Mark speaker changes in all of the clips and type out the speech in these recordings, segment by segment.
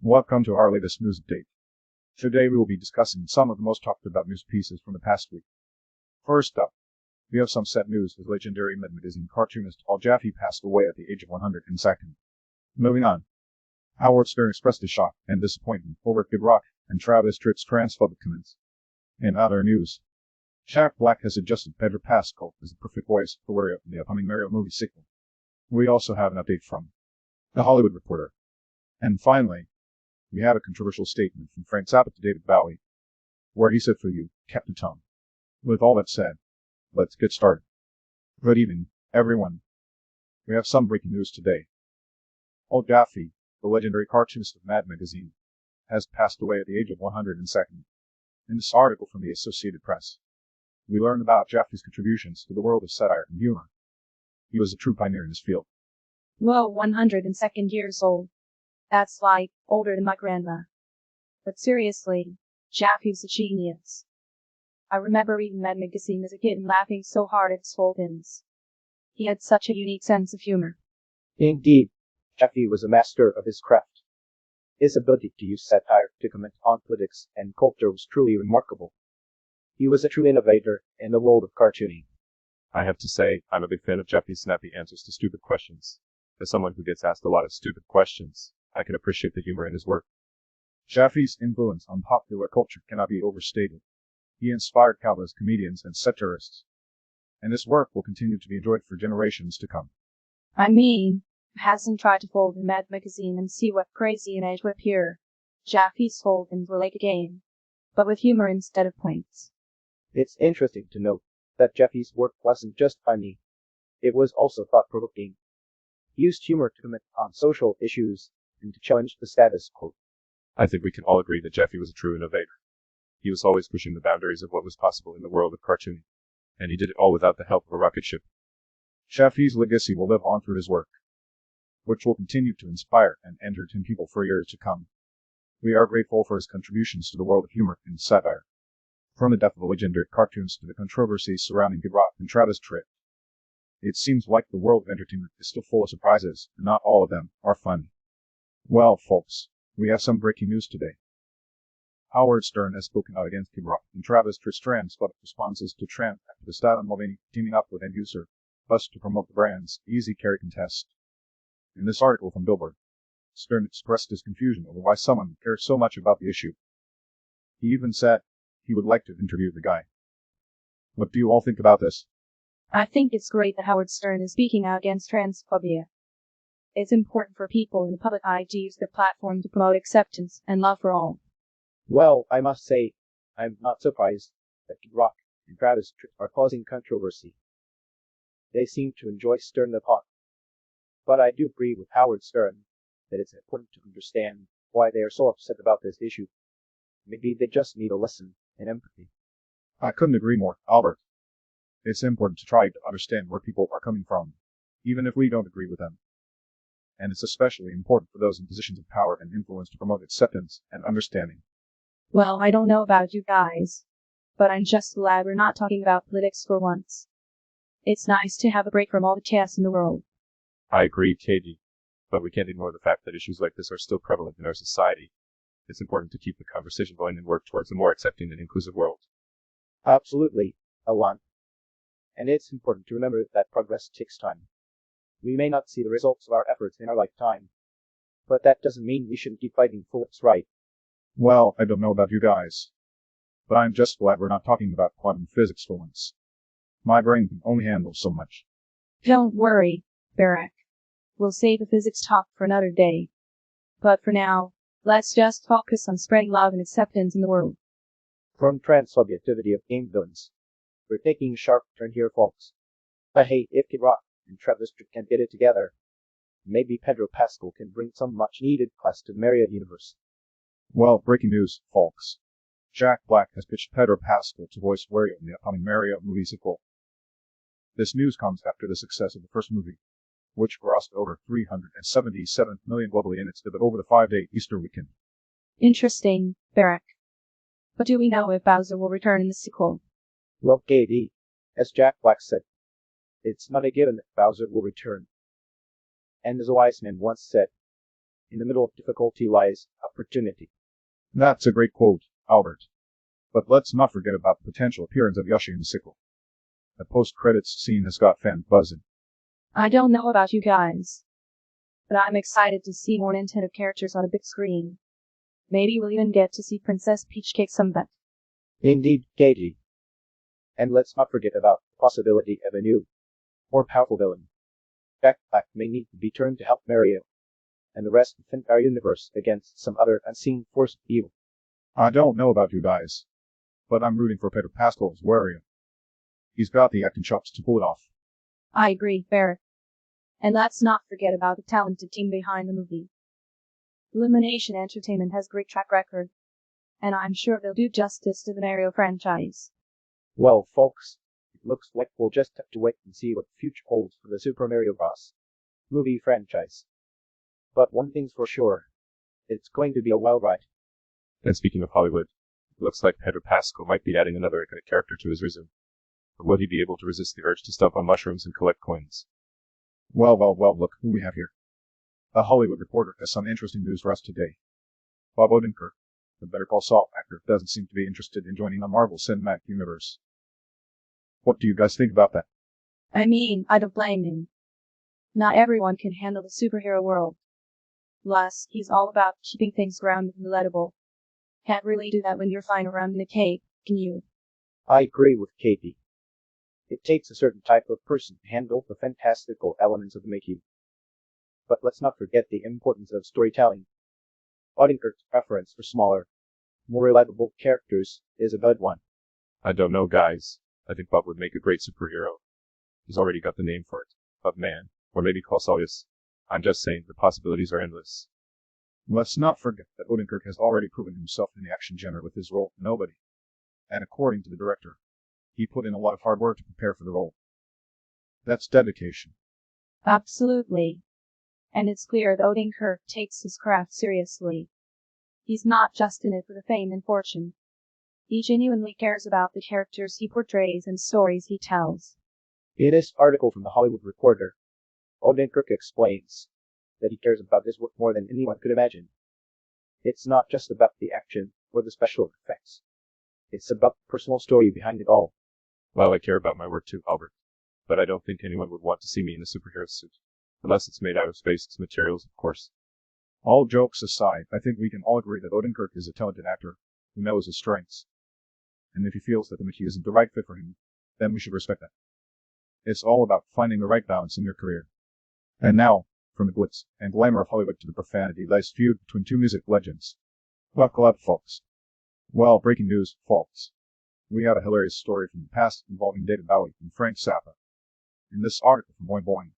Speaker 1: Welcome to our latest news update. Today we will be discussing some of the most talked about news pieces from the past week. First up, we have some sad news as legendary Mad Magazine cartoonist Al Jaffe passed away at the age of 102nd. Moving on, Howard Stern expressed his shock and disappointment over Kid Rock and Travis Tritt's transphobic comments. In other news, Jack Black has suggested Pedro Pascal as the perfect voice for Wario in the upcoming Mario movie sequel. We also have an update from The Hollywood Reporter. And finally, we have a controversial statement from Frank Zappa to David Bowie, where he said for you, Captain Tom. With all that said, let's get started. Good evening, everyone. We have some breaking news today. Al Jaffe, the legendary cartoonist of Mad Magazine, has passed away at the age of 102nd. In this article from the Associated Press, we learn about Jaffe's contributions to the world of satire and humor. He was a true pioneer in his field.
Speaker 2: Whoa, 102nd years old. That's like older than my grandma. But seriously, Jaffe's a genius. I remember reading Mad Magazine as a kid and laughing so hard at slogans. He had such a unique sense of humor.
Speaker 3: Indeed, Jaffe was a master of his craft. His ability to use satire to comment on politics and culture was truly remarkable. He was a true innovator in the world of cartooning.
Speaker 4: I have to say, I'm a big fan of Jaffe's snappy answers to stupid questions. As someone who gets asked a lot of stupid questions, I can appreciate the humor in his work.
Speaker 1: Jaffe's influence on popular culture cannot be overstated. He inspired countless comedians and satirists, and his work will continue to be enjoyed for generations to come.
Speaker 2: I mean, who hasn't tried to fold in Mad Magazine and see what crazy and edge would appear? Jaffe's slogans were like a game, but with humor instead of points.
Speaker 3: It's interesting to note that Jaffe's work wasn't just funny. It was also thought-provoking. He used humor to comment on social issues and to challenge the status quo.
Speaker 4: I think we can all agree that Jaffe was a true innovator. He was always pushing the boundaries of what was possible in the world of cartooning, and he did it all without the help of a rocket ship.
Speaker 1: Jaffe's legacy will live on through his work, which will continue to inspire and entertain people for years to come. We are grateful for his contributions to the world of humor and satire. From the death of a legendary cartoonist to the controversies surrounding Kid Rock and Travis Tritt, it seems like the world of entertainment is still full of surprises, and not all of them are funny. Well, folks, we have some breaking news today. Howard Stern has spoken out against Kid Rock and Travis Tritt's transphobic responses to Trump after the Stout and Mulvaney teaming up with end-user Bus to promote the brand's Easy Carry contest. In this article from Billboard, Stern expressed his confusion over why someone cares so much about the issue. He even said he would like to interview the guy. What do you all think about this?
Speaker 2: I think it's great that Howard Stern is speaking out against transphobia. It's important for people in the public eye to use their platform to promote acceptance and love for all.
Speaker 3: Well, I must say, I'm not surprised that Kid Rock and Travis Tritt are causing controversy. They seem to enjoy stirring the pot. But I do agree with Howard Stern that it's important to understand why they are so upset about this issue. Maybe they just need a lesson in empathy.
Speaker 1: I couldn't agree more, Albert. It's important to try to understand where people are coming from, even if we don't agree with them. And it's especially important for those in positions of power and influence to promote acceptance and understanding.
Speaker 2: Well, I don't know about you guys, but I'm just glad we're not talking about politics for once. It's nice to have a break from all the chaos in the world.
Speaker 4: I agree, Katie, but we can't ignore the fact that issues like this are still prevalent in our society. It's important to keep the conversation going and work towards a more accepting and inclusive world.
Speaker 3: Absolutely, Alan. And it's important to remember that progress takes time. We may not see the results of our efforts in our lifetime, but that doesn't mean we shouldn't keep fighting for what's right.
Speaker 1: Well, I don't know about you guys, but I'm just glad we're not talking about quantum physics for once. My brain can only handle so much.
Speaker 2: Don't worry, Barack. We'll save the physics talk for another day. But for now, let's just focus on spreading love and acceptance in the world.
Speaker 3: From transphobia to video game villains, we're taking a sharp turn here, folks. But hey, if Kid Rock and Travis Tritt can get it together, maybe Pedro Pascal can bring some much-needed class to the Mario universe.
Speaker 1: Well, breaking news, folks. Jack Black has pitched Pedro Pascal to voice Wario in the upcoming Mario movie sequel. This news comes after the success of the first movie, which grossed over $377 million globally in its debut over the 5-day Easter weekend.
Speaker 2: Interesting, Barack. But do we know if Bowser will return in the sequel?
Speaker 3: Well, KD, as Jack Black said, it's not a given that Bowser will return. And as a wise man once said, in the middle of difficulty lies opportunity.
Speaker 1: That's a great quote, Albert. But let's not forget about the potential appearance of Yoshi in the sequel. The post-credits scene has got fans buzzing.
Speaker 2: I don't know about you guys, but I'm excited to see more Nintendo characters on a big screen. Maybe we'll even get to see Princess Peach kick some butt.
Speaker 3: Indeed, Katie. And let's not forget about the possibility of a new, more powerful villain. Jack Black may need to be turned to help Mario and the rest of the entire universe against some other unseen force of evil.
Speaker 1: I don't know about you guys, but I'm rooting for Pedro Pascal's Wario. He's got the acting chops to pull it off.
Speaker 2: I agree, Barrett. And let's not forget about the talented team behind the movie. Illumination Entertainment has a great track record, and I'm sure they'll do justice to the Mario franchise.
Speaker 3: Well, folks, it looks like we'll just have to wait and see what the future holds for the Super Mario Bros. Movie franchise. But one thing's for sure, it's going to be a wild ride.
Speaker 4: And speaking of Hollywood, it looks like Pedro Pascal might be adding another iconic character to his resume. But will he be able to resist the urge to stomp on mushrooms and collect coins?
Speaker 1: Well, look who we have here. The Hollywood Reporter has some interesting news for us today. Bob Odenkirk, the Better Call Saul actor, doesn't seem to be interested in joining the Marvel Cinematic Universe. What do you guys think about that?
Speaker 2: I mean, I don't blame him. Not everyone can handle the superhero world. Plus, he's all about keeping things grounded and relatable. Can't really do that when you're flying around in a cape, can you?
Speaker 3: I agree with Katie. It takes a certain type of person to handle the fantastical elements of the Mickey. But let's not forget the importance of storytelling. Odenkirk's preference for smaller, more relatable characters is a good one.
Speaker 4: I don't know, guys. I think Bob would make a great superhero. He's already got the name for it. Bubman, or maybe Clausalius. I'm just saying, the possibilities are endless.
Speaker 1: Let's not forget that Odenkirk has already proven himself in the action genre with his role Nobody. And according to the director, he put in a lot of hard work to prepare for the role. That's dedication.
Speaker 2: Absolutely. And it's clear that Odenkirk takes his craft seriously. He's not just in it for the fame and fortune. He genuinely cares about the characters he portrays and stories he tells.
Speaker 3: In this article from the Hollywood Reporter, Odenkirk explains that he cares about this work more than anyone could imagine. It's not just about the action or the special effects. It's about the personal story behind it all.
Speaker 4: Well, I care about my work too, Albert. But I don't think anyone would want to see me in a superhero suit. Unless it's made out of space materials, of course.
Speaker 1: All jokes aside, I think we can all agree that Odenkirk is a talented actor who knows his strengths. And if he feels that the Mickey isn't the right fit for him, then we should respect that. It's all about finding the right balance in your career. And now, from the glitz and glamour of Hollywood to the profanity-laced feud between two music legends. Buckle up, folks. Well, breaking news, folks. We have a hilarious story from the past involving David Bowie and Frank Zappa. In this article from Boing Boing,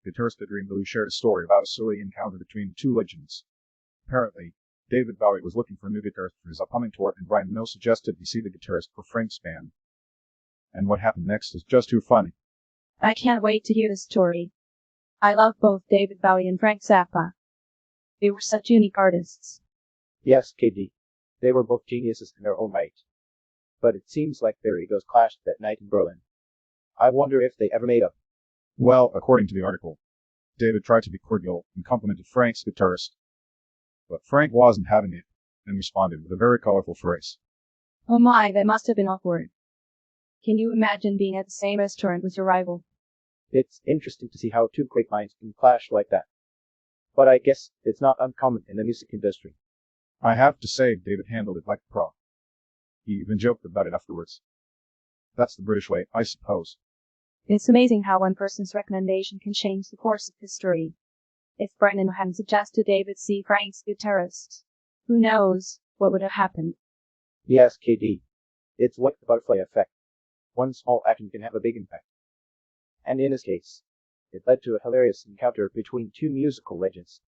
Speaker 1: guitarist Pedro shared a story about a silly encounter between the two legends. Apparently, David Bowie was looking for a new guitarist for his upcoming tour, and Brian Mills suggested he see the guitarist for Frank's band. And what happened next is just too funny.
Speaker 2: I can't wait to hear the story. I love both David Bowie and Frank Zappa. They were such unique artists.
Speaker 3: Yes, Katie. They were both geniuses in their own right. But it seems like their egos clashed that night in Berlin. I wonder if they ever made up.
Speaker 1: Well, according to the article, David tried to be cordial and complimented Frank's guitarist. But Frank wasn't having it, and responded with a very colorful phrase.
Speaker 2: Oh my, that must have been awkward. Can you imagine being at the same restaurant with your rival?
Speaker 3: It's interesting to see how two great minds can clash like that. But I guess it's not uncommon in the music industry.
Speaker 1: I have to say, David handled it like a pro. He even joked about it afterwards. That's the British way, I suppose.
Speaker 2: It's amazing how one person's recommendation can change the course of history. If Brennan hadn't suggested David see Frank's guitarist, who knows what would have happened?
Speaker 3: Yes, KD. It's like the butterfly effect. One small action can have a big impact. And in this case, it led to a hilarious encounter between two musical legends.